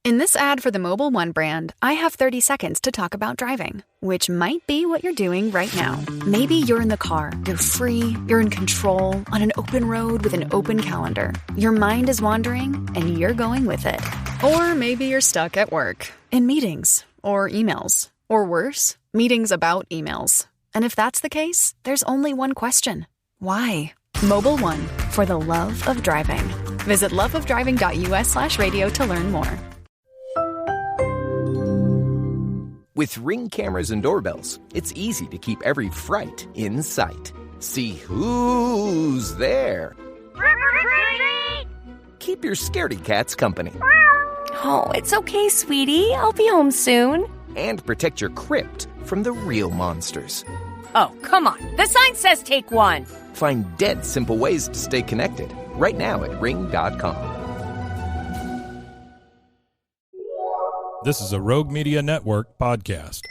In this ad for the Mobile One brand, I have 30 seconds to talk about driving, which might be what you're doing right now. Maybe you're in the car, you're free, you're in control, on an open road with an open calendar. Your mind is wandering, and you're going with it. Or maybe you're stuck at work, in meetings, or emails, or worse, meetings about emails. And if that's the case, there's only one question. Why? Mobile One, for the love of driving. Visit loveofdriving.us/radio to learn more. With Ring cameras and doorbells, it's easy to keep every fright in sight. See who's there. Keep your scaredy cats company. Oh, it's okay, sweetie. I'll be home soon. And protect your crypt from the real monsters. Oh, come on. The sign says take one. Find dead simple ways to stay connected right now at ring.com. This is a Rogue Media Network podcast.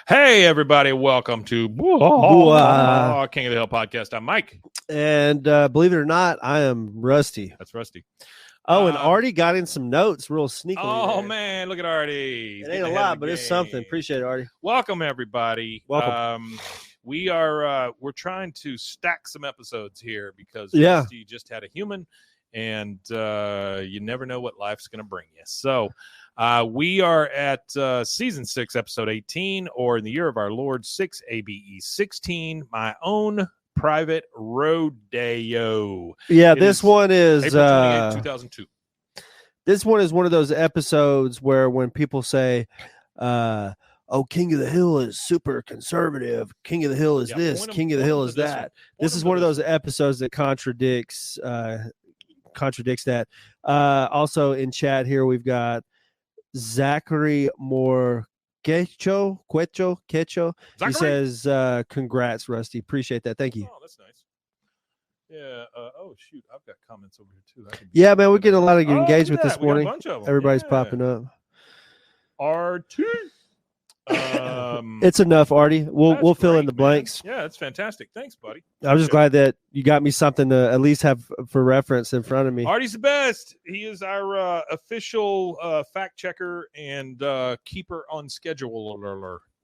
Hey, everybody. Welcome to King of the Hill podcast. I'm Mike. And believe it or not, I am Rusty. That's Rusty. Oh, and Artie got in some notes real sneakily. Oh, there. Man. Look at Artie. It ain't a lot, but it's something. Appreciate it, Artie. Welcome, everybody. Welcome. We're trying to stack some episodes here because Rusty just had a human, and you never know what life's going to bring you. So we are at season 6, episode 18, or in the year of our Lord 6 ABE 16, my own private rodeo. Yeah, this one is April 28, 2002. This one is one of those episodes where when people say, oh, King of the Hill is super conservative, King of the Hill is this, King of the Hill is that. This is one of those episodes that contradicts that. Also in chat here, we've got Zachary Quecho. He says, congrats, Rusty. Appreciate that. Thank you. Oh, that's nice. Yeah. Oh, shoot. I've got comments over here, too. Yeah, man, we're getting a lot of engagement this morning. We got a bunch of them. Everybody's popping up. RT. It's enough, Artie. We'll fill in the blanks. Yeah, that's fantastic. Thanks, buddy. I'm just glad that you got me something to at least have for reference in front of me. Artie's the best. He is our official fact checker and keeper on schedule.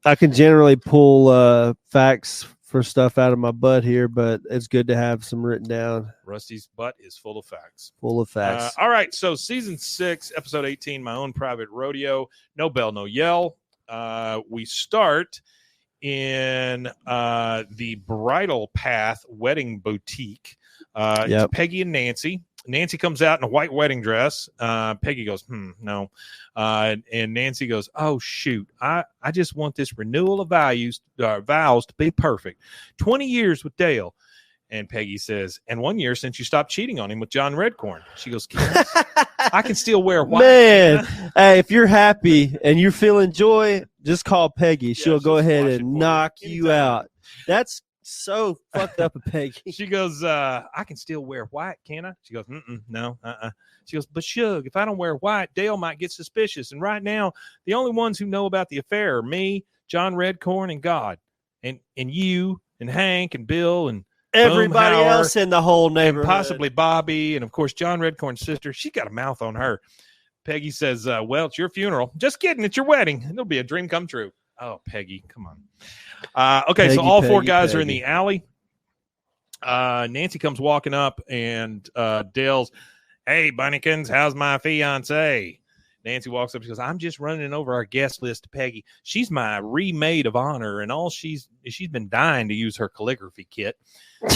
I can generally pull facts for stuff out of my butt here, but it's good to have some written down. Rusty's butt is full of facts. Full of facts. All right, so season 6, episode 18, my own private rodeo. No bell, no yell. We start in the Bridal Path Wedding Boutique. It's Peggy and Nancy. Nancy comes out in a white wedding dress. Peggy goes, no. And Nancy goes, oh, shoot. I just want this renewal of vows to be perfect. 20 years with Dale. And Peggy says, and 1 year since you stopped cheating on him with John Redcorn. She goes, I can still wear white. Man, hey, if you're happy and you're feeling joy, just call Peggy. She'll go ahead and knock you out. That's so fucked up of Peggy. She goes, I can still wear white, can I? She goes, no. She goes, but Shug, if I don't wear white, Dale might get suspicious. And right now, the only ones who know about the affair are me, John Redcorn, and God. And you, and Hank, and Bill, and everybody else in the whole neighborhood. And possibly Bobby, and of course, John Redcorn's sister. She got a mouth on her. Peggy says, well, it's your funeral. Just kidding. It's your wedding. It'll be a dream come true. Oh, Peggy, come on. Okay, Peggy, so all four Peggy, guys are in Peggy. the alley. Nancy comes walking up, and Dale's, hey, Bunnykins, how's my fiance? Nancy walks up. She goes, I'm just running over our guest list to Peggy. She's my remaid of honor, and she's been dying to use her calligraphy kit.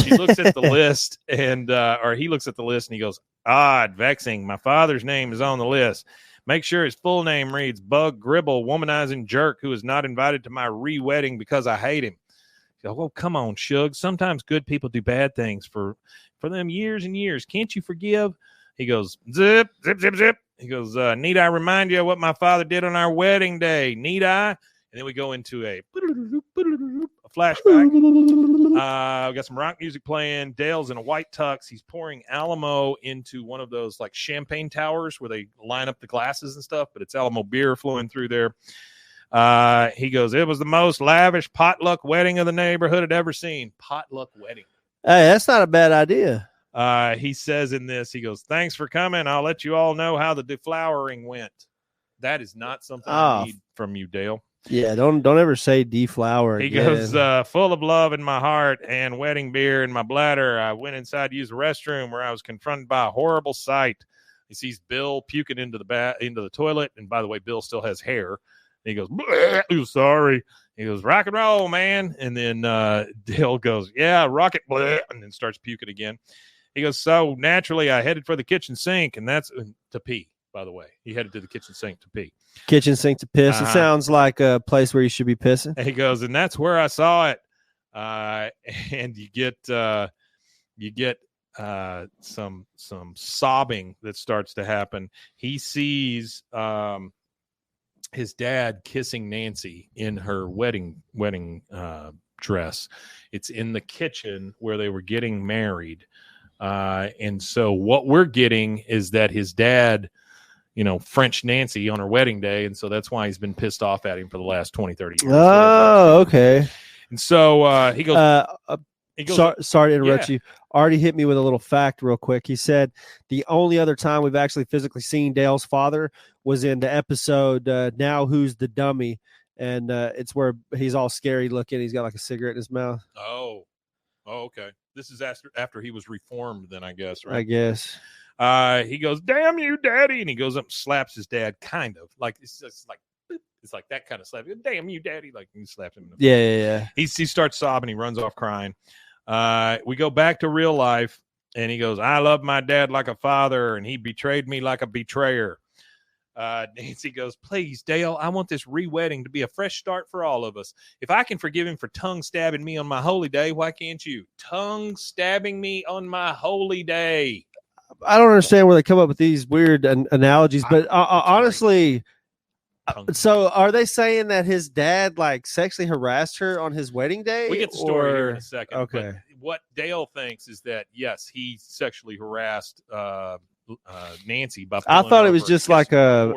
She looks at the list, and or he looks at the list, and he goes, odd, vexing. My father's name is on the list. Make sure his full name reads Bug Gribble, womanizing jerk who is not invited to my re-wedding because I hate him. She goes, well, come on, Shug. Sometimes good people do bad things for them years and years. Can't you forgive? He goes, zip, zip, zip, zip. He goes, need I remind you of what my father did on our wedding day? Need I? And then we go into a flashback. We got some rock music playing. Dale's in a white tux. He's pouring Alamo into one of those like champagne towers where they line up the glasses and stuff, but it's Alamo beer flowing through there. He goes, it was the most lavish potluck wedding of the neighborhood had ever seen. Potluck wedding. Hey, that's not a bad idea. He says in this, he goes, thanks for coming. I'll let you all know how the deflowering went. That is not something I need from you, Dale. Yeah, don't ever say deflower. He again. goes, full of love in my heart and wedding beer in my bladder. I went inside to use the restroom where I was confronted by a horrible sight. He sees Bill puking into the toilet. And by the way, Bill still has hair. And he goes, ooh, sorry. He goes, rock and roll, man. And then Dale goes, yeah, rocket, bleh, and then starts puking again. He goes, so naturally I headed for the kitchen sink, and that's to pee, by the way. He headed to the kitchen sink to pee. Kitchen sink to piss. It sounds like a place where you should be pissing. And he goes, and that's where I saw it. And you get some sobbing that starts to happen. He sees his dad kissing Nancy in her wedding dress. It's in the kitchen where they were getting married. And so what we're getting is that his dad, French Nancy on her wedding day. And so that's why he's been pissed off at him for the last 20, 30 years. Oh, okay. And so he goes, sorry to interrupt you. Artie hit me with a little fact real quick. He said the only other time we've actually physically seen Dale's father was in the episode Now Who's the Dummy? And it's where he's all scary looking. He's got like a cigarette in his mouth. Oh, okay. This is after he was reformed then, I guess, right? I guess. He goes, damn you, daddy. And he goes up and slaps his dad, kind of. Like, it's like that kind of slap. Damn you, daddy. Like, he slaps him in the face. Yeah. He starts sobbing. He runs off crying. We go back to real life, and he goes, I love my dad like a father, and he betrayed me like a betrayer. Nancy goes, please, Dale, I want this re-wedding to be a fresh start for all of us. If I can forgive him for tongue stabbing me on my holy day, why can't you? Tongue stabbing me on my holy day. I don't understand where they come up with these weird analogies, but honestly, so are they saying that his dad like sexually harassed her on his wedding day? We get the story here in a second. Okay. But what Dale thinks is that, yes, he sexually harassed Nancy. By I thought it was just like a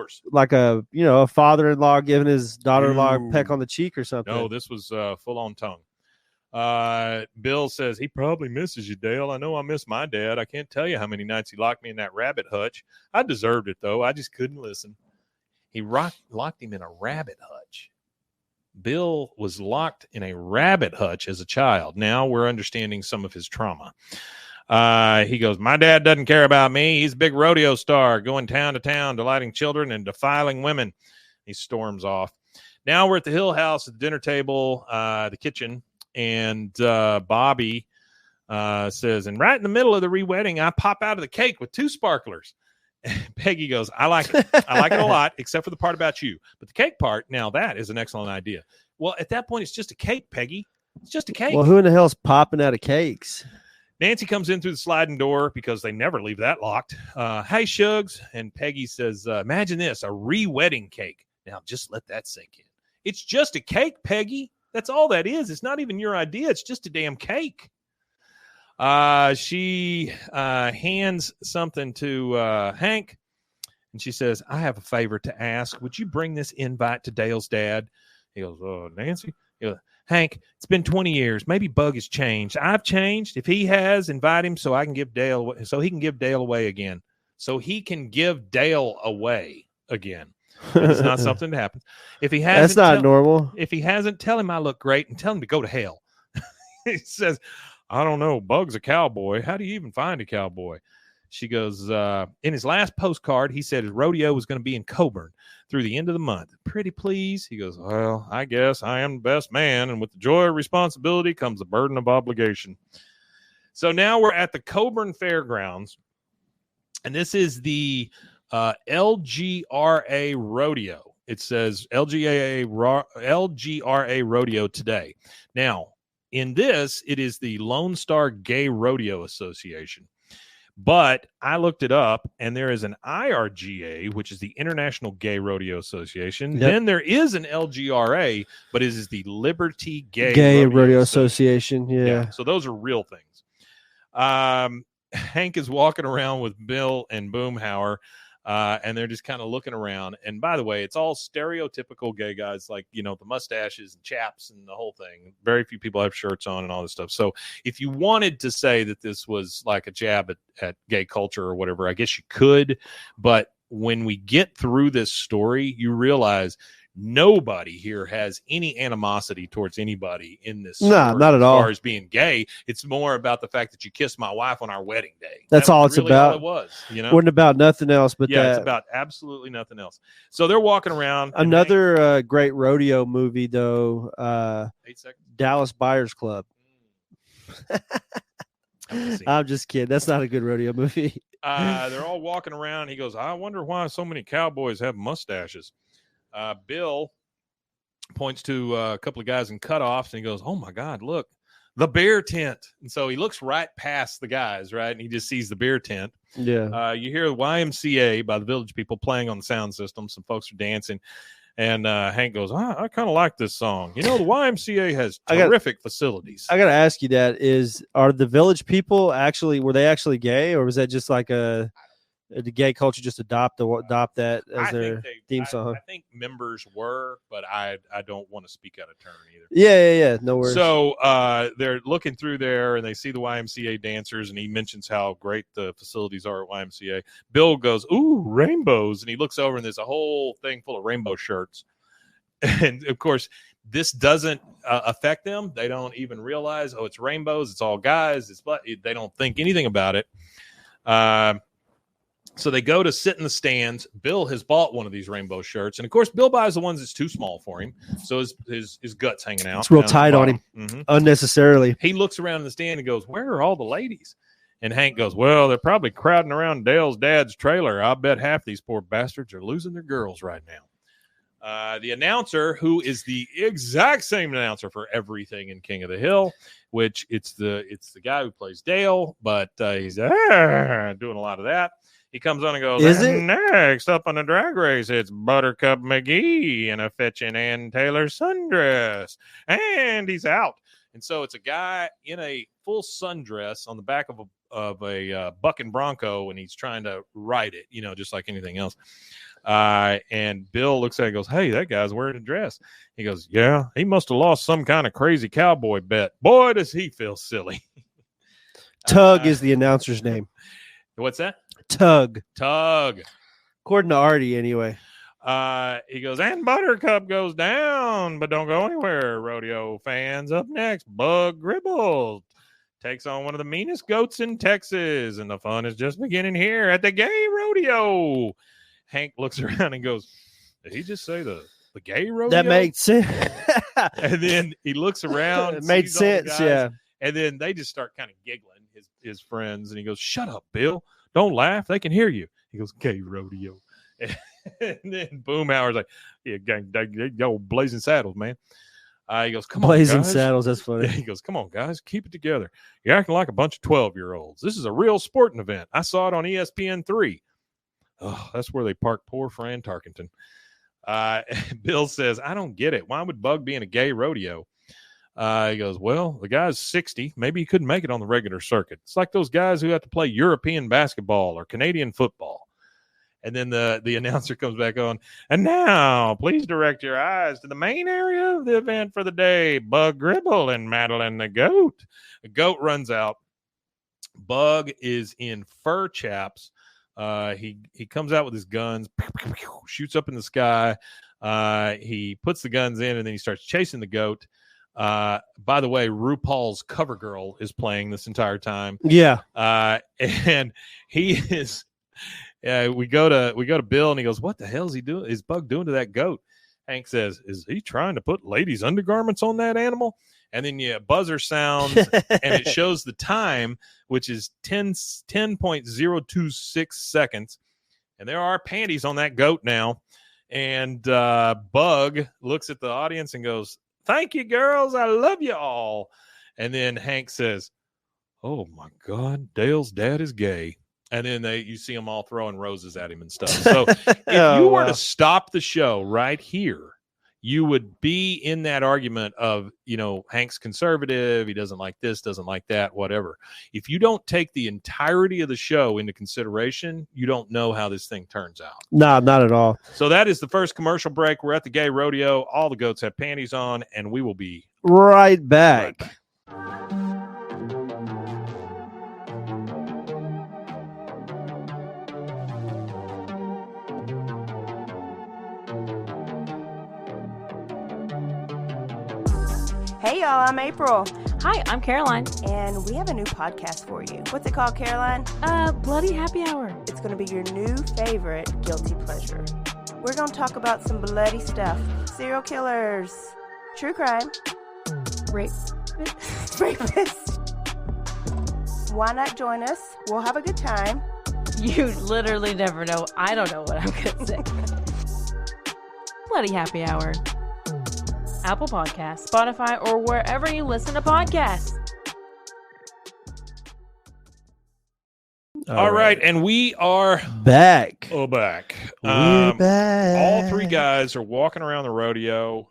father-in-law giving his daughter-in-law a peck on the cheek or something. No, this was full-on tongue. Bill says, he probably misses you, Dale. I know I miss my dad. I can't tell you how many nights he locked me in that rabbit hutch. I deserved it, though. I just couldn't listen. He locked him in a rabbit hutch. Bill was locked in a rabbit hutch as a child. Now we're understanding some of his trauma. He goes, my dad doesn't care about me. He's a big rodeo star, going town to town, delighting children and defiling women. He storms off. Now we're at the Hill House at the dinner table, the kitchen, and Bobby says, and right in the middle of the re-wedding, I pop out of the cake with 2 sparklers. Peggy goes, I like it. I like it a lot, except for the part about you. But the cake part, now that is an excellent idea. Well, at that point, it's just a cake, Peggy. It's just a cake. Well, who in the hell's popping out of cakes? Nancy comes in through the sliding door because they never leave that locked. Hey, Shugs. And Peggy says, imagine this, a re-wedding cake. Now, just let that sink in. It's just a cake, Peggy. That's all that is. It's not even your idea. It's just a damn cake. She hands something to Hank, and she says, I have a favor to ask. Would you bring this invite to Dale's dad? He goes, Nancy? He goes, Hank, it's been 20 years. Maybe Bug has changed. I've changed. If he has, invite him so he can give Dale away again. so he can give Dale away again. It's not something that happens. If he hasn't, that's not normal. If he hasn't, tell him I look great and tell him to go to hell. He says, I don't know. Bug's a cowboy. How do you even find a cowboy? She goes, in his last postcard, he said his rodeo was going to be in Coburn through the end of the month. Pretty please? He goes, well, I guess I am the best man, and with the joy of responsibility comes the burden of obligation. So now we're at the Coburn Fairgrounds, and this is the LGRA Rodeo. It says LGRA Rodeo today. Now, in this, it is the Lone Star Gay Rodeo Association. But I looked it up, and there is an IRGA, which is the International Gay Rodeo Association. Yep. Then there is an LGRA, but it is the Liberty Gay Rodeo Association. Yeah. So those are real things. Hank is walking around with Bill and Boomhauer, and they're just kind of looking around. And by the way, it's all stereotypical gay guys, like, you know, the mustaches and chaps and the whole thing. Very few people have shirts on and all this stuff. So if you wanted to say that this was like a jab at gay culture or whatever, I guess you could. But when we get through this story, you realize nobody here has any animosity towards anybody in this story. No, not at all. As far as being gay, it's more about the fact that you kissed my wife on our wedding day. That's all it's really about. All it was, you know, wasn't about nothing else but yeah, that. it's about absolutely nothing else. So they're walking around. Another great rodeo movie, though. 8 seconds. Dallas Buyers Club. I'm just kidding. That's not a good rodeo movie. They're all walking around. He goes, I wonder why so many cowboys have mustaches. Bill points to a couple of guys in cutoffs, and he goes, oh, my God, look, the beer tent. And so he looks right past the guys, right, and he just sees the beer tent. Yeah. You hear YMCA by the Village People playing on the sound system. Some folks are dancing. And Hank goes, I kind of like this song. You know, the YMCA has terrific facilities. I got to ask you that. Are the Village People were they actually gay, or was that just like the gay culture just adopt that as their theme song? I think members were, but I don't want to speak out of turn either. Yeah. No worries. So they're looking through there, and they see the YMCA dancers, and he mentions how great the facilities are at YMCA. Bill goes, ooh, rainbows. And he looks over, and there's a whole thing full of rainbow shirts. And, of course, this doesn't affect them. They don't even realize, it's rainbows. It's all guys. They don't think anything about it. So they go to sit in the stands. Bill has bought one of these rainbow shirts. And, of course, Bill buys the ones that's too small for him. So his gut's hanging out. It's real tight on him, unnecessarily. He looks around in the stand and goes, where are all the ladies? And Hank goes, well, they're probably crowding around Dale's dad's trailer. I bet half these poor bastards are losing their girls right now. The announcer, who is the exact same announcer for everything in King of the Hill, which it's the guy who plays Dale, but he's doing a lot of that. He comes on and goes, next up on the drag race, it's Buttercup McGee in a fetching Ann Taylor sundress. And he's out. And so it's a guy in a full sundress on the back of a bucking bronco, and he's trying to ride it, you know, just like anything else. And Bill looks at it and goes, hey, that guy's wearing a dress. He goes, yeah, he must have lost some kind of crazy cowboy bet. Boy, does he feel silly. Tug is the announcer's name. What's that? Tug. According to Artie, anyway. He goes, and Buttercup goes down, but don't go anywhere, rodeo fans. Up next, Bug Gribble takes on one of the meanest goats in Texas, and the fun is just beginning here at the gay rodeo. Hank looks around and goes, did he just say the gay rodeo? That makes sense. And then he looks around. It made sense, yeah. And then they just start kind of giggling, his friends, and he goes, shut up, Bill. Don't laugh. They can hear you. He goes, gay rodeo. And then Boomhauer's like, yeah, gang, yo, Blazing Saddles, man. He goes, come on, Blazing guys. Saddles, that's funny. He goes, come on, guys, keep it together. You're acting like a bunch of 12-year-olds. This is a real sporting event. I saw it on ESPN3. Oh, that's where they parked poor Fran Tarkenton. Bill says, I don't get it. Why would Bug be in a gay rodeo? He goes, well, the guy's 60. Maybe he couldn't make it on the regular circuit. It's like those guys who have to play European basketball or Canadian football. And then the announcer comes back on. And now, please direct your eyes to the main area of the event for the day. Bug Gribble and Madeline the goat. The goat runs out. Bug is in fur chaps He comes out with his guns, shoots up in the sky. He puts the guns in, and then he starts chasing the goat. By the way, RuPaul's Cover Girl is playing this entire time. Yeah. And he is. We go to Bill, and he goes, "What the hell is he doing? Is Bug doing to that goat?" Hank says, "Is he trying to put ladies' undergarments on that animal?" And then buzzer sounds, and it shows the time, which is 10.026 seconds. And there are panties on that goat now. And Bug looks at the audience and goes, "Thank you, girls. I love you all." And then Hank says, "Oh, my God, Dale's dad is gay." And then you see them all throwing roses at him and stuff. So if you were to stop the show right here, you would be in that argument of, Hank's conservative. He doesn't like this, doesn't like that, whatever. If you don't take the entirety of the show into consideration, you don't know how this thing turns out. No, not at all. So that is the first commercial break. We're at the gay rodeo. All the goats have panties on, and we will be right back. Hey y'all, I'm April. Hi, I'm Caroline. And we have a new podcast for you. What's it called, Caroline? Bloody Happy Hour. It's going to be your new favorite guilty pleasure. We're going to talk about some bloody stuff. Serial killers. True crime. Rapists. Why not join us? We'll have a good time. You literally never know. I don't know what I'm going to say. Bloody Happy Hour. Apple Podcasts, Spotify, or wherever you listen to podcasts. All right, and we are back. We're back. All three guys are walking around the rodeo,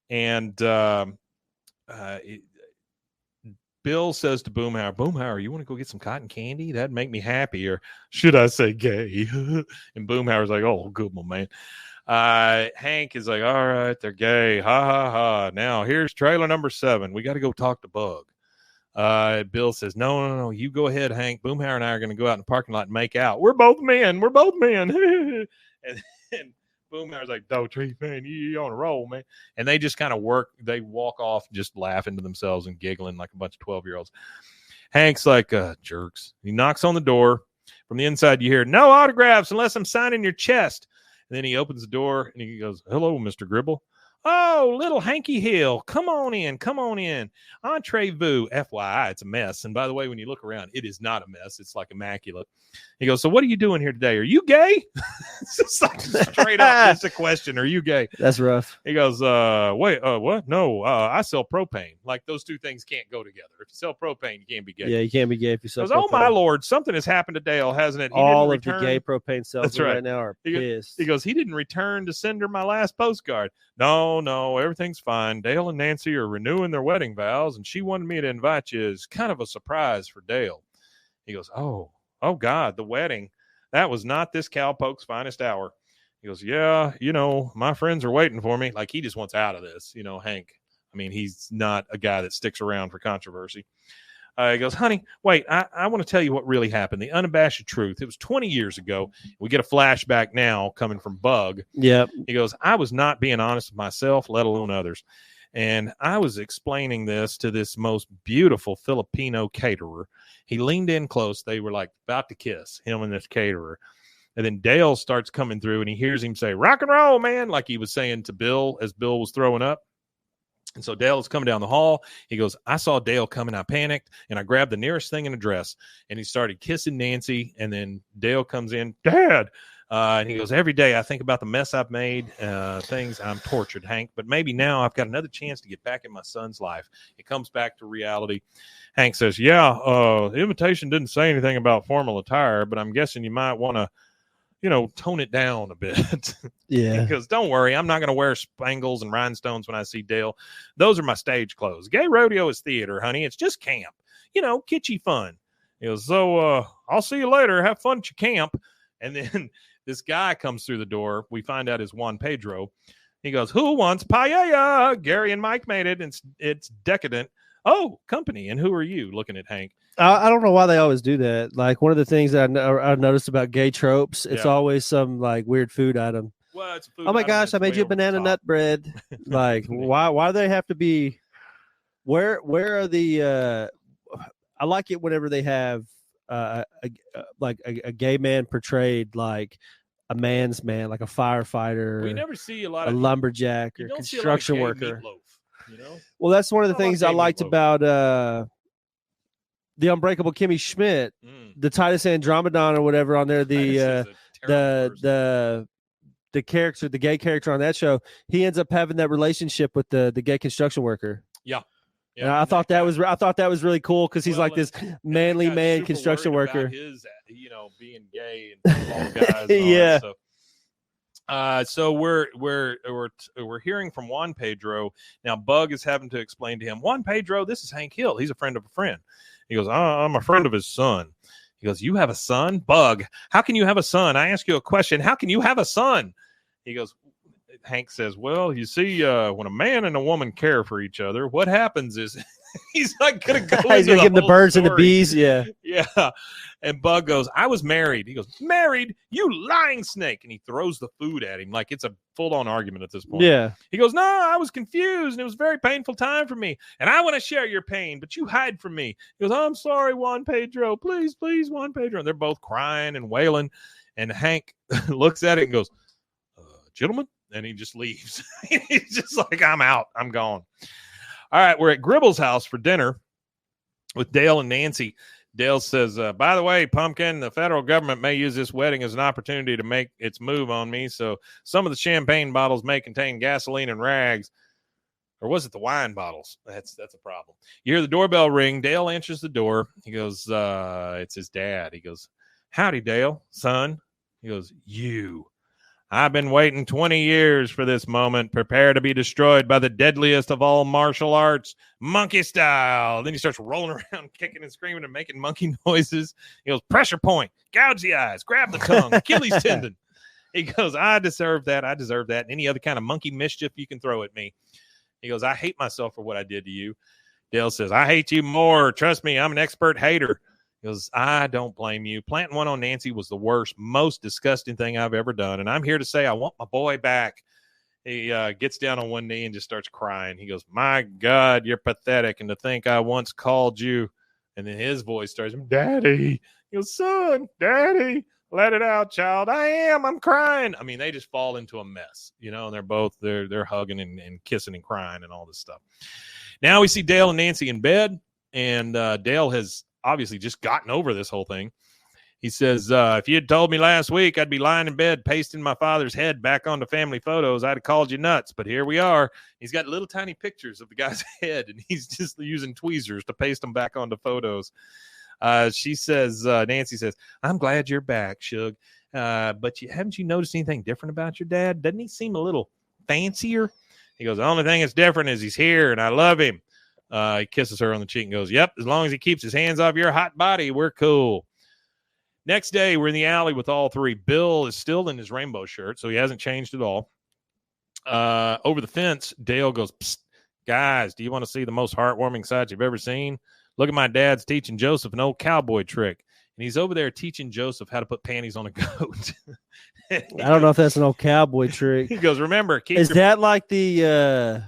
and Bill says to Boomhauer, "You want to go get some cotton candy? That'd make me happy." Or should I say gay? And Boomhauer's like, "Oh, good, my man." Hank is like, "All right, they're gay. Ha, ha, ha. Now, here's trailer number 7. We got to go talk to Bug." Bill says, No. You go ahead, Hank. Boomhauer and I are going to go out in the parking lot and make out. We're both men. And Boomhauer's like, "No, Tree, man, you on a roll, man." And they just kind of they walk off just laughing to themselves and giggling like a bunch of 12-year-olds. Hank's like, jerks. He knocks on the door. From the inside, you hear, "No autographs unless I'm signing your chest." And then he opens the door and he goes, "Hello, Mr. Gribble." "Oh, little Hanky Hill. Come on in. Entree-vous. FYI, it's a mess. And by the way, when you look around, it is not a mess. It's like immaculate." He goes, "So what are you doing here today? Are you gay?" It's just like straight up. It's a question. Are you gay? That's rough. He goes, "Wait, what? No, I sell propane." Like those two things can't go together. If you sell propane, you can't be gay. Yeah, you can't be gay if you sell propane. "Oh my Lord, something has happened to Dale, hasn't it? All of the gay propane salesmen right now are pissed." He goes, "He didn't return to send her my last postcard." No, everything's fine. Dale and Nancy are renewing their wedding vows, and she wanted me to invite you as kind of a surprise for Dale. He goes, Oh God, the wedding. That was not this cowpoke's finest hour. He goes, "Yeah, my friends are waiting for me." Like he just wants out of this, Hank. I mean, he's not a guy that sticks around for controversy. He goes, "Honey, wait, I want to tell you what really happened. The unabashed truth. It was 20 years ago. We get a flashback now coming from Bug." Yep. He goes, "I was not being honest with myself, let alone others. And I was explaining this to this most beautiful Filipino caterer. He leaned in close. They were like about to kiss, him and this caterer. And then Dale starts coming through and he hears him say, 'Rock and roll, man,' like he was saying to Bill as Bill was throwing up. And so Dale is coming down the hall. He goes, 'I saw Dale coming. I panicked and I grabbed the nearest thing in a dress.' And he started kissing Nancy. And then Dale comes in, 'Dad.' And he goes, 'Every day I think about the mess I've made, things. I'm tortured, Hank. But maybe now I've got another chance to get back in my son's life.' It comes back to reality. Hank says, 'Yeah, the invitation didn't say anything about formal attire, but I'm guessing you might want to, tone it down a bit.' Yeah. Because don't worry, I'm not going to wear spangles and rhinestones when I see Dale. Those are my stage clothes. Gay rodeo is theater, honey. It's just camp. Kitschy fun.' He goes, 'So I'll see you later. Have fun at your camp.' And then this guy comes through the door. We find out is Juan Pedro. He goes, 'Who wants paella? Gary and Mike made it. It's decadent.' 'Oh, company. And who are you?' Looking at Hank. I don't know why they always do that. Like one of the things that I noticed about gay tropes, it's always some like weird food item. Well, it's a food oh my item gosh, I that's made way you a over the banana top. nut bread. Like why do they have to be? Where are the? I like it whenever they have a gay man portrayed like a man's man, like a firefighter. We never see a lot a of lumberjack you or don't construction see a lot of gay worker. meatloaf, you know. Well, that's one of the Not a lot of things I gay liked meatloaf. about the Unbreakable Kimmy Schmidt, the Titus Andromedon or whatever on there. The character, the gay character on that show, he ends up having that relationship with the gay construction worker. Yeah. And I thought that was really cool because he's like this manly man construction worker. About his, being gay and all the guys. And all yeah. That stuff. So we're hearing from Juan Pedro now. Bug is having to explain to him, Juan Pedro, this is Hank Hill. He's a friend of a friend. He goes, I'm a friend of his son. He goes, you have a son? Bug, how can you have a son? I ask you a question. How can you have a son? He goes, Hank says, well, you see, when a man and a woman care for each other, what happens is he's not going to go he's going to give the birds story. And the bees. Yeah. Yeah. And Bug goes, I was married. He goes, married? You lying snake. And he throws the food at him like it's a full-on argument at this point. Yeah. He goes, no, I was confused, and it was a very painful time for me. And I want to share your pain, but you hide from me. He goes, I'm sorry, Juan Pedro. Please, please, Juan Pedro. And they're both crying and wailing. And Hank looks at it and goes, gentlemen? And he just leaves. He's just like, I'm out. I'm gone. All right, we're at Gribble's house for dinner with Dale and Nancy. Dale says, by the way, Pumpkin, the federal government may use this wedding as an opportunity to make its move on me. So some of the champagne bottles may contain gasoline and rags. Or was it the wine bottles? That's a problem. You hear the doorbell ring. Dale answers the door. He goes, it's his dad. He goes, howdy, Dale, son. He goes, you. I've been waiting 20 years for this moment. Prepare to be destroyed by the deadliest of all martial arts, monkey style. Then he starts rolling around, kicking and screaming and making monkey noises. He goes, pressure point, gouge the eyes, grab the tongue, Achilles tendon. He goes, I deserve that. I deserve that. And any other kind of monkey mischief you can throw at me. He goes, I hate myself for what I did to you. Dale says, I hate you more. Trust me, I'm an expert hater. He goes, I don't blame you. Planting one on Nancy was the worst, most disgusting thing I've ever done. And I'm here to say I want my boy back. He gets down on one knee and just starts crying. He goes, my God, you're pathetic. And to think I once called you. And then his voice starts, Daddy. He goes, son, Daddy, let it out, child. I'm crying. I mean, they just fall into a mess, and they're hugging and kissing and crying and all this stuff. Now we see Dale and Nancy in bed, and Dale has obviously just gotten over this whole thing. He says, if you had told me last week I'd be lying in bed pasting my father's head back onto family photos, I'd have called you nuts. But here we are. He's got little tiny pictures of the guy's head, and he's just using tweezers to paste them back onto photos. She says, Nancy says, I'm glad you're back, Shug. But haven't you noticed anything different about your dad? Doesn't he seem a little fancier? He goes, the only thing that's different is he's here, and I love him. He kisses her on the cheek and goes, yep, as long as he keeps his hands off your hot body, we're cool. Next day, we're in the alley with all three. Bill is still in his rainbow shirt, so he hasn't changed at all. Over the fence, Dale goes, psst, guys, do you want to see the most heartwarming sight you've ever seen? Look at my dad's teaching Joseph an old cowboy trick. And he's over there teaching Joseph how to put panties on a goat. I don't know if that's an old cowboy trick. He goes, remember, that like the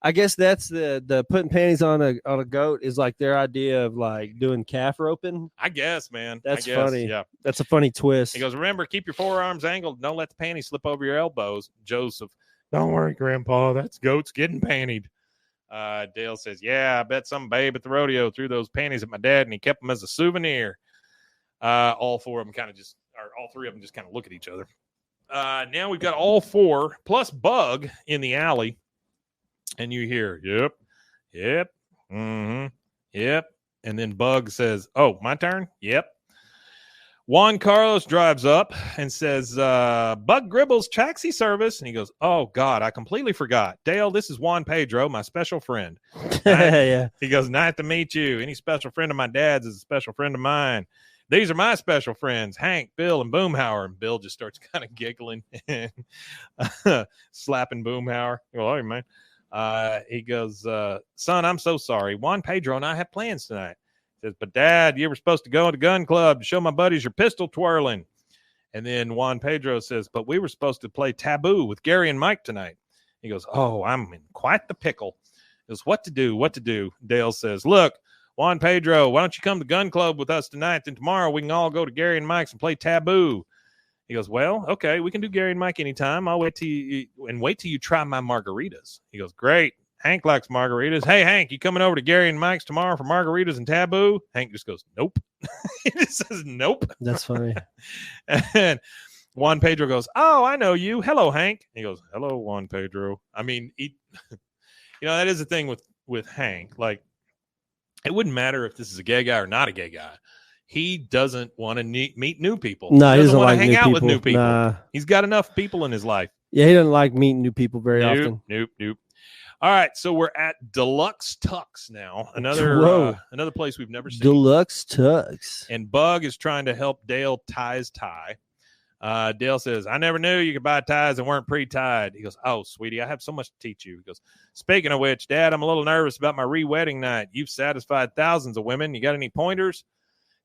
I guess that's the putting panties on a goat is like their idea of like doing calf roping. I guess, man. That's funny. Yeah. That's a funny twist. He goes, remember, keep your forearms angled. Don't let the panties slip over your elbows. Joseph, don't worry, Grandpa. That's goats getting pantied. Dale says, yeah, I bet some babe at the rodeo threw those panties at my dad and he kept them as a souvenir. All three of them kind of look at each other. Now we've got all four plus Bug in the alley. And you hear, yep, mm-hmm, yep. And then Bug says, oh, my turn? Yep. Juan Carlos drives up and says, Bug Gribble's taxi service. And he goes, oh, God, I completely forgot. Dale, this is Juan Pedro, my special friend. Yeah. He goes, nice to meet you. Any special friend of my dad's is a special friend of mine. These are my special friends, Hank, Bill, and Boomhauer. And Bill just starts kind of giggling and slapping Boomhauer. Well, hey, man. He goes, son, I'm so sorry. Juan Pedro and I have plans tonight. Says, but Dad, you were supposed to go to gun club to show my buddies your pistol twirling. And then Juan Pedro says, but we were supposed to play Taboo with Gary and Mike tonight. He goes, oh, I'm in quite the pickle. He goes, what to do? Dale says, look, Juan Pedro, why don't you come to gun club with us tonight? Then tomorrow we can all go to Gary and Mike's and play Taboo. He goes, well, okay, we can do Gary and Mike anytime. I'll wait till you try my margaritas. He goes, great. Hank likes margaritas. Hey, Hank, you coming over to Gary and Mike's tomorrow for margaritas and Taboo? Hank just goes, nope. He just says, nope. That's funny. And Juan Pedro goes, oh, I know you. Hello, Hank. He goes, hello, Juan Pedro. I mean, that is the thing with Hank. Like, it wouldn't matter if this is a gay guy or not a gay guy. He doesn't want to meet new people. No, he doesn't want like to hang out people. with new people. Nah. He's got enough people in his life. Yeah, he doesn't like meeting new people very often. Nope. All right, so we're at Deluxe Tux now. Another place we've never seen. Deluxe Tux. And Bug is trying to help Dale tie his tie. Dale says, I never knew you could buy ties that weren't pre-tied. He goes, oh, sweetie, I have so much to teach you. He goes, speaking of which, Dad, I'm a little nervous about my re-wedding night. You've satisfied thousands of women. You got any pointers?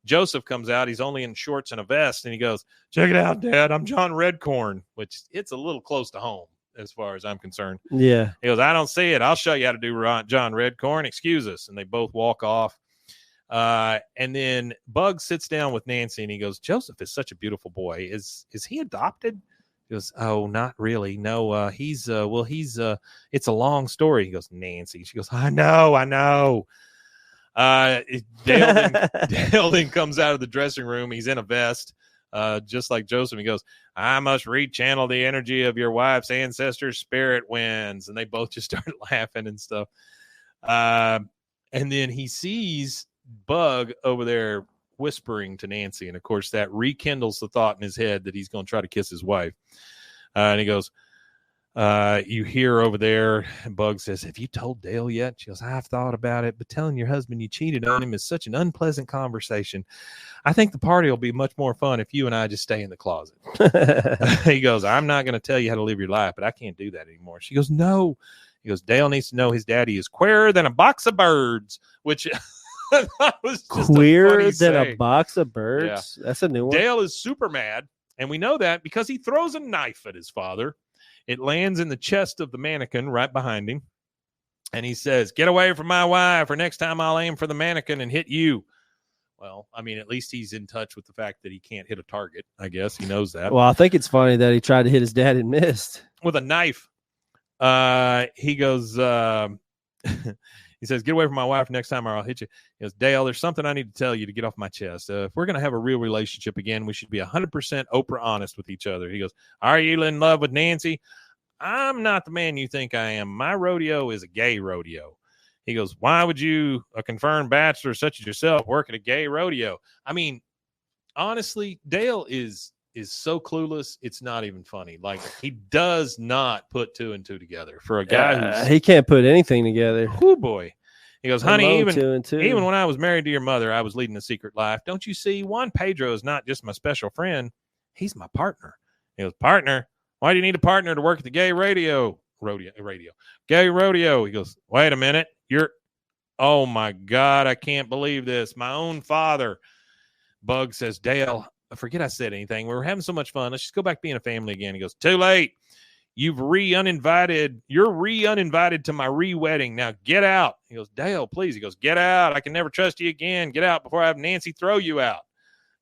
Joseph comes out. He's only in shorts and a vest. And he goes, check it out, Dad. I'm John Redcorn, which it's a little close to home as far as I'm concerned. Yeah. He goes, I don't see it. I'll show you how to do John Redcorn. Excuse us. And they both walk off. And then Bug sits down with Nancy and he goes, Joseph is such a beautiful boy. Is he adopted? He goes, oh, not really. No, he's it's a long story. He goes, Nancy. She goes, I know. Dale then comes out of the dressing room. He's in a vest, just like Joseph. He goes, I must rechannel the energy of your wife's ancestors' spirit winds. And they both just started laughing and stuff. And then he sees Bug over there whispering to Nancy. And of course, that rekindles the thought in his head that he's going to try to kiss his wife. And he goes, you hear over there, Bug says, have you told Dale yet? She goes, I've thought about it, but telling your husband you cheated on him is such an unpleasant conversation. I think the party will be much more fun if you and I just stay in the closet. He goes, I'm not going to tell you how to live your life, but I can't do that anymore. She goes, no. He goes, Dale needs to know his daddy is queerer than a box of birds, which was just queerer than a box of birds. Yeah. That's a new one. Dale is super mad, and we know that because he throws a knife at his father. It lands in the chest of the mannequin right behind him. And he says, get away from my wife, or next time I'll aim for the mannequin and hit you. Well, I mean, at least he's in touch with the fact that he can't hit a target. I guess he knows that. Well, I think it's funny that he tried to hit his dad and missed. With a knife. He goes, he says, get away from my wife next time or I'll hit you. He goes, Dale, there's something I need to tell you to get off my chest. If we're going to have a real relationship again, we should be 100% Oprah honest with each other. He goes, are you in love with Nancy? I'm not the man you think I am. My rodeo is a gay rodeo. He goes, why would you, a confirmed bachelor such as yourself, work at a gay rodeo? I mean, honestly, Dale is so clueless, it's not even funny. Like, he does not put two and two together for a guy he can't put anything together. Oh boy. He goes, honey, even when I was married to your mother, I was leading a secret life. Don't you see? Juan Pedro is not just my special friend. He's my partner. He goes, partner? Why do you need a partner to work at the gay rodeo? Gay rodeo. He goes, wait a minute. Oh my God, I can't believe this. My own father. Bug says, Dale, I forget I said anything. We were having so much fun. Let's just go back being a family again. He goes, too late. You're re-uninvited to my re-wedding. Now get out. He goes, Dale, please. He goes, get out. I can never trust you again. Get out before I have Nancy throw you out.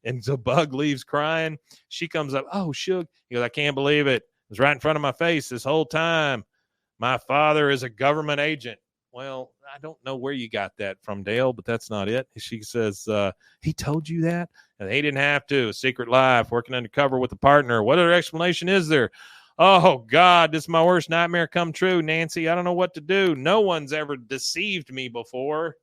And so Bug leaves crying. She comes up. Oh, Shug. He goes, I can't believe it. It was right in front of my face this whole time. My father is a government agent. Well, I don't know where you got that from, Dale, but that's not it. She says, he told you that? And he didn't have to. A secret life, working undercover with a partner. What other explanation is there? Oh, God, this is my worst nightmare come true, Nancy. I don't know what to do. No one's ever deceived me before.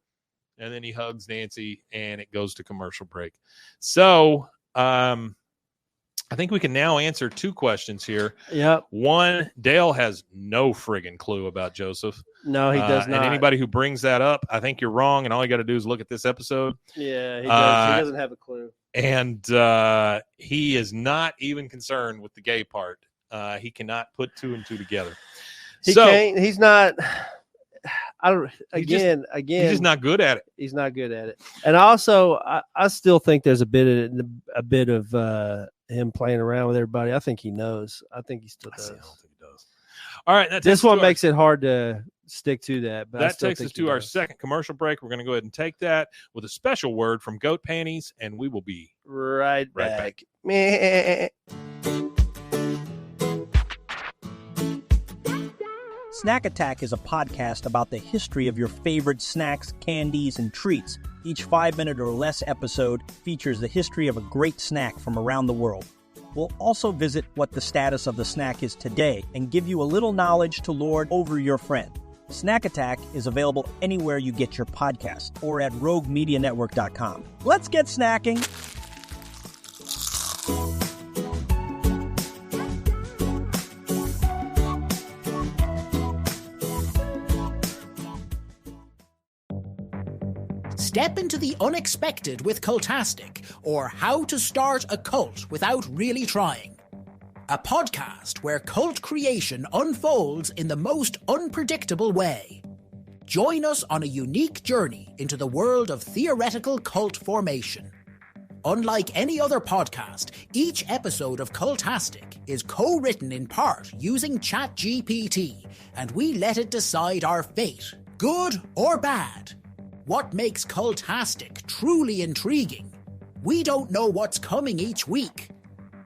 And then he hugs Nancy, and it goes to commercial break. So I think we can now answer two questions here. Yep. One, Dale has no friggin' clue about Joseph. No, he does not. And anybody who brings that up, I think you're wrong, and all you got to do is look at this episode. Yeah, he does. He doesn't have a clue. And he is not even concerned with the gay part. He cannot put two and two together. He can't. He's not. I don't. He's just not good at it. He's not good at it. And also, I still think there's a bit of him playing around with everybody. I think he knows. I think he still does. I don't think he does. All right, this one makes it hard to stick to that. But that takes us to our second commercial break. We're going to go ahead and take that with a special word from Goat Panties, and we will be right back. Snack Attack is a podcast about the history of your favorite snacks, candies, and treats. Each 5-minute or less episode features the history of a great snack from around the world. We'll also visit what the status of the snack is today and give you a little knowledge to lord over your friend. Snack Attack is available anywhere you get your podcasts or at roguemedianetwork.com. Let's get snacking. Step into the unexpected with Cultastic, or How to Start a Cult Without Really Trying. A podcast where cult creation unfolds in the most unpredictable way. Join us on a unique journey into the world of theoretical cult formation. Unlike any other podcast, each episode of Cultastic is co-written in part using ChatGPT, and we let it decide our fate, good or bad. What makes Cultastic truly intriguing? We don't know what's coming each week.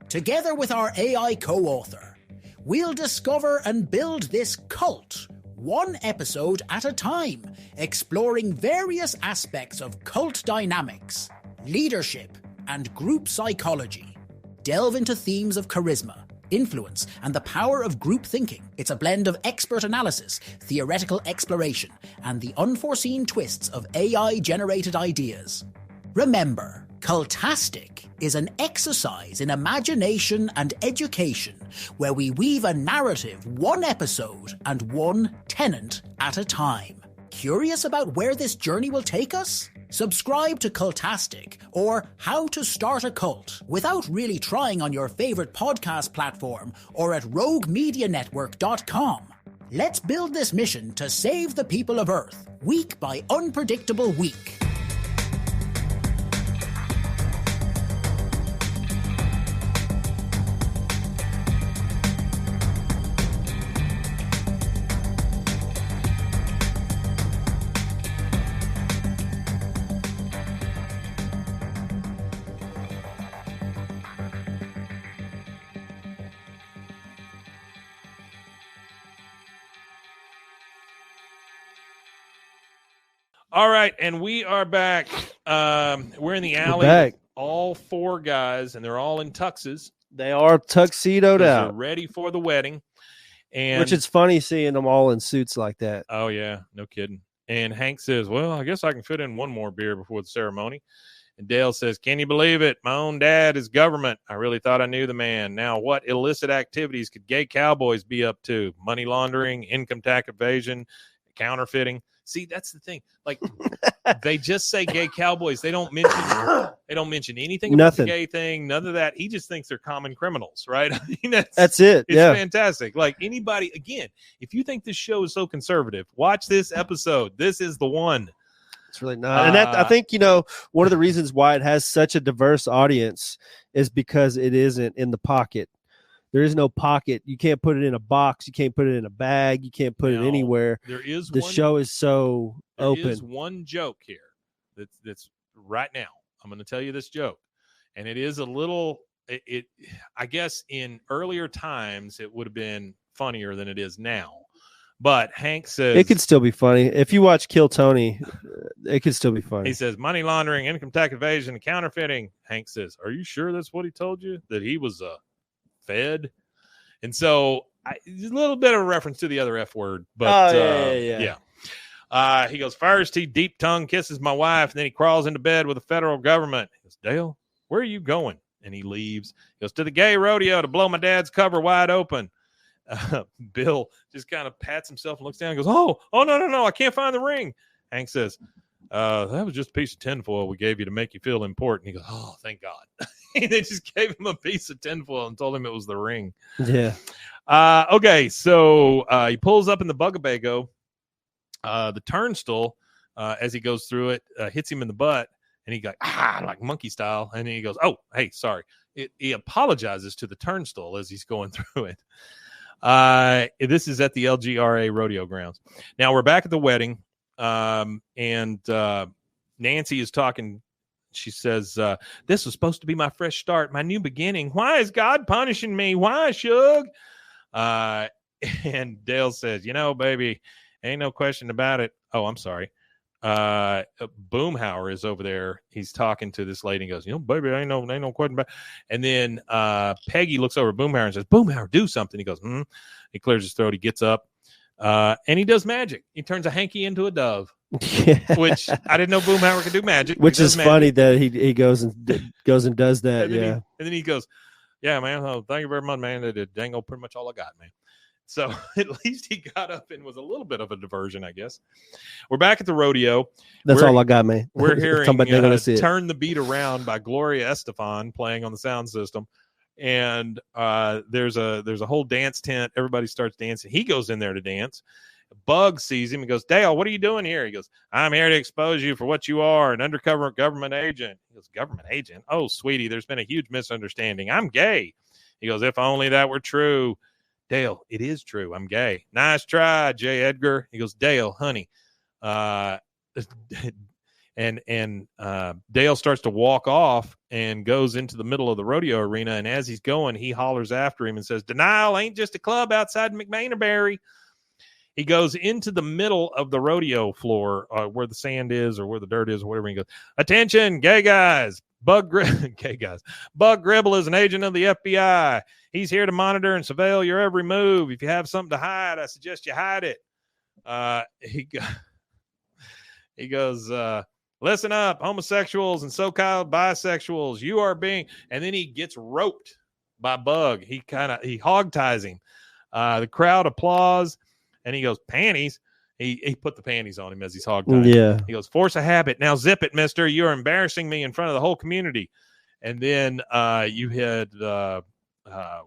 Together with our AI co-author, we'll discover and build this cult, one episode at a time, exploring various aspects of cult dynamics, leadership, and group psychology. Delve into themes of charisma, influence, and the power of group thinking. It's a blend of expert analysis, theoretical exploration, and the unforeseen twists of AI-generated ideas. Remember, Cultastic is an exercise in imagination and education where we weave a narrative one episode and one tenant at a time. Curious about where this journey will take us? Subscribe to Cultastic or How to Start a Cult without really trying on your favorite podcast platform or at roguemedianetwork.com. Let's build this mission to save the people of Earth, week by unpredictable week. All right, and we are back. We're in the alley. Back. All four guys, and they're all in tuxes. They are tuxedoed They're out. ready for the wedding. And Which is funny seeing them all in suits like that. oh, yeah, no kidding. And Hank says, well, I guess I can fit in one more beer before the ceremony. And Dale says, can you believe it? My own dad is government. I really thought I knew the man. Now, what illicit activities could gay cowboys be up to? Money laundering, income tax evasion, counterfeiting. See, that's the thing. Like, they just say gay cowboys. They don't mention anything about the gay thing. None of that. He just thinks they're common criminals, right? I mean, that's it. It's fantastic. Like, anybody, again, if you think this show is so conservative, watch this episode. This is the one. It's really not. And that, I think, one of the reasons why it has such a diverse audience is because it isn't in the pocket. There is no pocket. You can't put it in a box. You can't put it in a bag. You can't put it anywhere. There is the show is so open. There is one joke here that's right now. I'm going to tell you this joke, and it is a little. It I guess in earlier times it would have been funnier than it is now. But Hank says it could still be funny if you watch Kill Tony. It could still be funny. He says money laundering, income tax evasion, counterfeiting. Hank says, "Are you sure that's what he told you? That he was fed?" And so a little bit of a reference to the other F word, but yeah. He goes, first he deep tongue kisses my wife, and then he crawls into bed with the federal government. He goes, Dale, where are you going? And he leaves. He goes to the gay rodeo to blow my dad's cover wide open. Bill just kind of pats himself and looks down and goes, oh, no, I can't find the ring. Hank says, that was just a piece of tinfoil we gave you to make you feel important. He goes, oh, thank God. And they just gave him a piece of tinfoil and told him it was the ring. Yeah. Okay, so he pulls up in the Bugaboo, the turnstile, as he goes through it, hits him in the butt, and he goes, like monkey style. And then he goes, oh, hey, sorry. He apologizes to the turnstile as he's going through it. This is at the LGRA rodeo grounds. Now we're back at the wedding, and Nancy is talking. She says, this was supposed to be my fresh start, my new beginning. Why is God punishing me? Why, Suge? And Dale says, baby, ain't no question about it. Oh, I'm sorry. Boomhauer is over there. He's talking to this lady and goes, baby, ain't no question about it. And then Peggy looks over at Boomhauer and says, Boomhauer, do something. He goes, He clears his throat. He gets up, and he does magic. He turns a hanky into a dove, which I didn't know Boomhauer could do magic. Which is magic. Funny that he goes and does that. And yeah. And then he goes, yeah, man. Oh, thank you very much, man. That dang old pretty much all I got, man. So at least he got up and was a little bit of a diversion, I guess. We're back at the rodeo. That's all I got, man. We're hearing Turn the Beat Around by Gloria Estefan playing on the sound system. And there's a whole dance tent. Everybody starts dancing. He goes in there to dance. Bug sees him and goes, Dale, what are you doing here? He goes, I'm here to expose you for what you are, an undercover government agent. He goes, government agent? Oh, sweetie, there's been a huge misunderstanding. I'm gay. He goes, if only that were true. Dale, it is true. I'm gay. Nice try, J. Edgar. He goes, Dale, honey. And Dale starts to walk off and goes into the middle of the rodeo arena. And as he's going, he hollers after him and says, denial ain't just a club outside McManerberry. He goes into the middle of the rodeo floor where the sand is or where the dirt is or whatever. He goes, attention, gay guys. Gay guys. Bug Gribble is an agent of the FBI. He's here to monitor and surveil your every move. If you have something to hide, I suggest you hide it. He goes, listen up, homosexuals and so-called bisexuals. You are being, and then he gets roped by Bug. He hog ties him. The crowd applauds, and he goes, panties. He put the panties on him as he's hog tying. Yeah. He goes, force a habit. Now zip it, mister. You're embarrassing me in front of the whole community. And then you had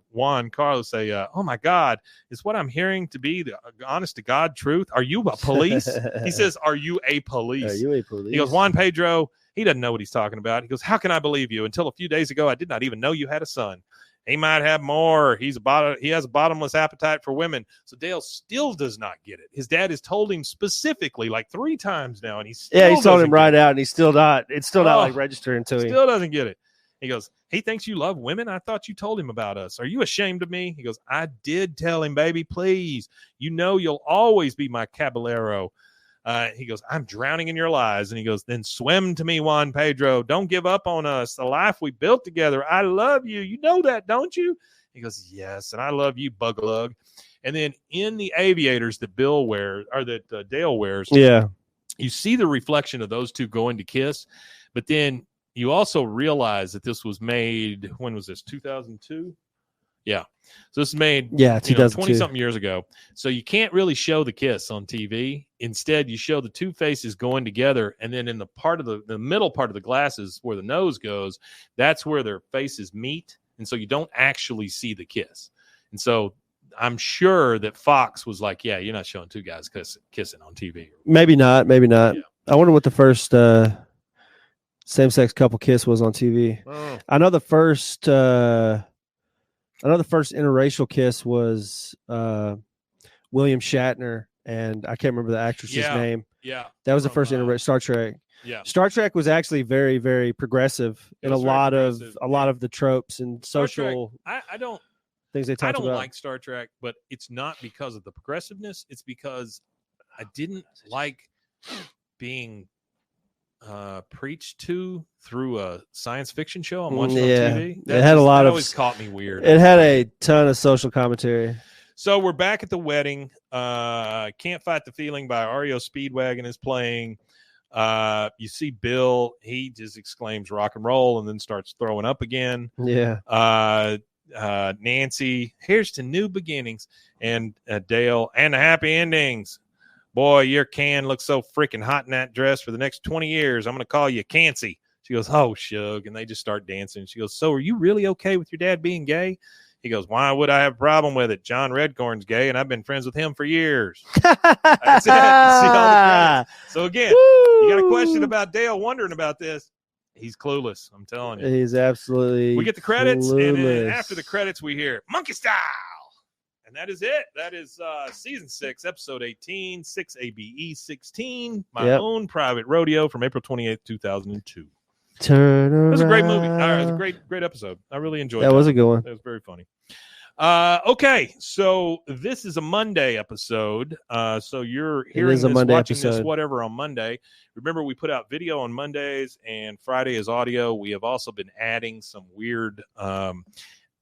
Juan Carlos say, oh, my God, is what I'm hearing to be the honest to God truth? Are you a police? He says, are you a police? Are you a police? He goes, Juan Pedro, he doesn't know what he's talking about. He goes, how can I believe you? Until a few days ago, I did not even know you had a son. He might have more. He has a bottomless appetite for women. So Dale still does not get it. His dad has told him specifically like 3 times now, and he's told him right out, and he's still not. It's still not like registering to him. Still doesn't get it. He goes, he thinks you love women. I thought you told him about us. Are you ashamed of me? He goes, I did tell him, baby. Please, you'll always be my caballero. He goes, I'm drowning in your lies. And he goes, then swim to me, Juan Pedro. Don't give up on us. The life we built together. I love you. You know that, don't you? He goes, yes. And I love you, Bugalug. And then in the aviators that Bill wears, or that Dale wears, yeah, you see the reflection of those two going to kiss. But then you also realize that this was made, when was this, 2002? Yeah. So this is made 20-something years ago. So you can't really show the kiss on TV. Instead, you show the two faces going together, and then in the part of the middle part of the glasses where the nose goes, that's where their faces meet. And so you don't actually see the kiss. And so I'm sure that Fox was like, yeah, you're not showing two guys kissing on TV. Maybe not. Yeah. I wonder what the first same-sex couple kiss was on TV. Oh. I know the first interracial kiss was William Shatner, and I can't remember the actress's name. Yeah, that was the first interracial Star Trek. Yeah, Star Trek was actually very, very progressive in a lot of the tropes and social. I don't things they talked about. I don't like Star Trek, but it's not because of the progressiveness. It's because I didn't like being preached to through a science fiction show I'm watching on TV. That always caught me weird. It had a ton of social commentary. So we're back at the wedding. Can't Fight the Feeling by REO Speedwagon is playing. You see Bill, he just exclaims rock and roll and then starts throwing up again. Yeah. Nancy, here's to new beginnings. And Dale, and the happy endings. Boy, your can looks so freaking hot in that dress for the next 20 years. I'm going to call you Cancy. She goes, oh, Shug. And they just start dancing. She goes, so are you really okay with your dad being gay? He goes, why would I have a problem with it? John Redcorn's gay, and I've been friends with him for years. That's it. See all the credits. So again, you got a question about Dale wondering about this. He's clueless. I'm telling you. He's absolutely We get the credits, clueless. and then after the credits, we hear Monkey Style. And that is it. That is season 6, episode 18, 6ABE 16, my own private rodeo from April 28th, 2002. Turn around. It was a great movie. It was a great episode. I really enjoyed it. That was a good one. It was very funny. Okay, so this is a Monday episode. So you're hearing this, watching this, whatever, on Monday. Remember, we put out video on Mondays, and Friday is audio. We have also been adding some weird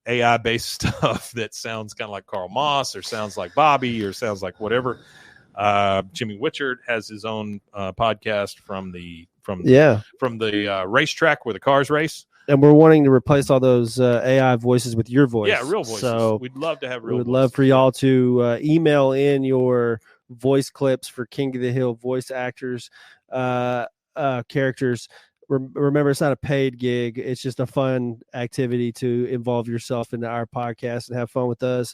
AI-based stuff that sounds kind of like Carl Moss, or sounds like Bobby, or sounds like whatever. Jimmy Witchard has his own podcast from the racetrack where the cars race. And we're wanting to replace all those AI voices with your voice. Yeah, real voices. So we'd love to have real voices. We'd love for y'all to email in your voice clips for King of the Hill voice actors, characters. Remember, it's not a paid gig. It's just a fun activity to involve yourself into our podcast and have fun with us.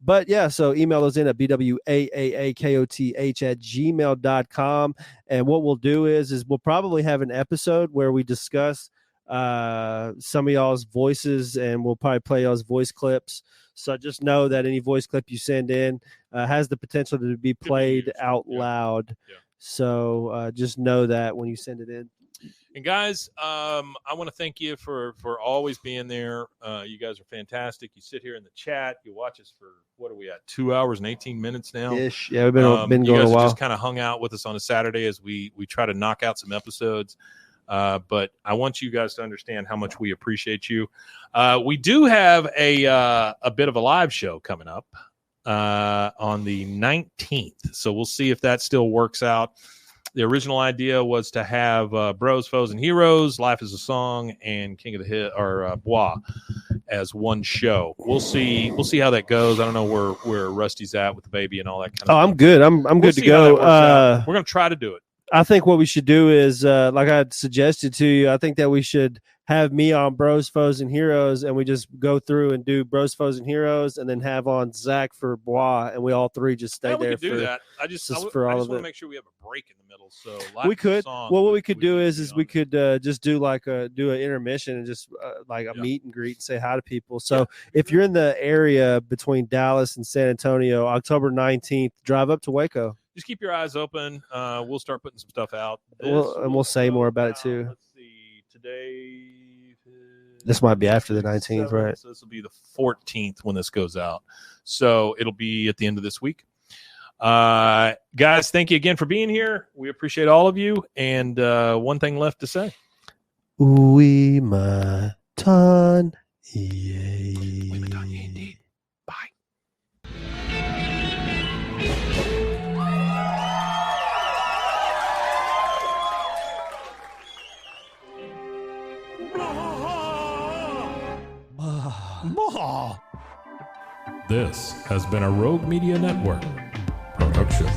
But yeah, so email those in at bwaaakoth@gmail.com. And what we'll do is we'll probably have an episode where we discuss some of y'all's voices, and we'll probably play y'all's voice clips. So just know that any voice clip you send in has the potential to be played out loud. Yeah. So just know that when you send it in. And guys, I want to thank you for always being there. You guys are fantastic. You sit here in the chat. You watch us for, what are we at, 2 hours and 18 minutes now? Ish. Yeah, we've been going you guys a while. Just kind of hung out with us on a Saturday as we try to knock out some episodes. But I want you guys to understand how much we appreciate you. We do have a bit of a live show coming up on the 19th. So we'll see if that still works out. The original idea was to have Bros, Foes, and Heroes, Life is a Song, and King of the Hill, or Bois, as one show. We'll see how that goes. I don't know where Rusty's at with the baby and all that kind of stuff. I'm good. I'm good to go. We're going to try to do it. I think what we should do is, like I had suggested to you, I think that we should have me on Bros, Foes, and Heroes, and we just go through and do Bros, Foes, and Heroes, and then have on Zach for Bois, and we all three just stay there. We could do that. I just want to make sure we have a break in the middle. So we could. Well, what we could do is we could just do an intermission and just like a meet and greet and say hi to people. So if you're in the area between Dallas and San Antonio, October 19th, drive up to Waco. Just keep your eyes open. We'll start putting some stuff out. We'll say more about it too. Let's see. Today. This might be after the 19th, right? So this will be the 14th when this goes out. So it'll be at the end of this week. Guys, thank you again for being here. We appreciate all of you. And one thing left to say. We matan ye. We matan ye indeed. Bye. This has been a Rogue Media Network production.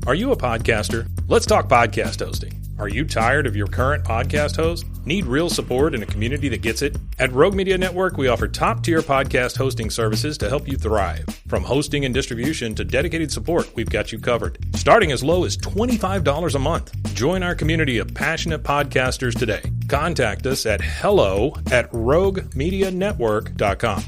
Are you a podcaster? Let's talk podcast hosting. Are you tired of your current podcast host? Need real support in a community that gets it? At Rogue Media Network, we offer top-tier podcast hosting services to help you thrive. From hosting and distribution to dedicated support, we've got you covered. Starting as low as $25 a month. Join our community of passionate podcasters today. Contact us at hello@roguemedianetwork.com.